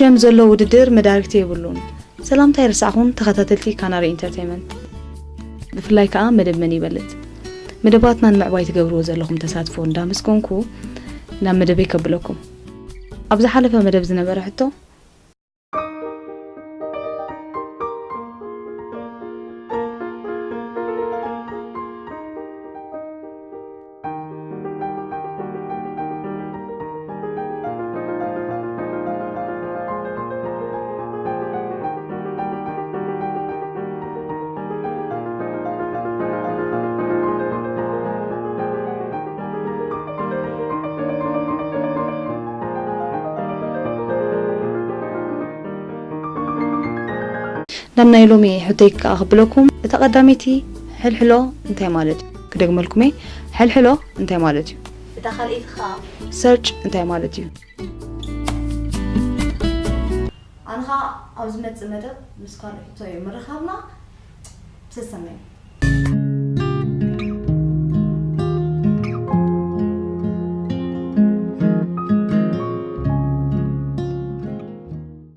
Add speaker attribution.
Speaker 1: ክልቲኦም ዘሎ ውድድር መዳርግቲ ይብሉን ሰላምታ ይርሳኹን ተኸታተልቲ ካናሪ ኢንተርቴይንመንት ብፍላይ ከዓ መደብ መን ይበልጽ መደባትና ንምዕባይ ትገብርዎ ዘለኹም ተሳትፎ እንዳመስኮንኩ ናብ መደበይ ከብለኩም ኣብዛ ሓለፈ መደብ ዝነበረ ሕቶ نمنا يلومي حتيك أخبركم تقدمتي حلحلو انتي مالتي كدغملكم حلحلو انتي مالتي
Speaker 2: تدخل إدخا
Speaker 1: سيرش انتي مالتي
Speaker 2: أنا أوزمت مدب مسكار توي مرخبنا تسمع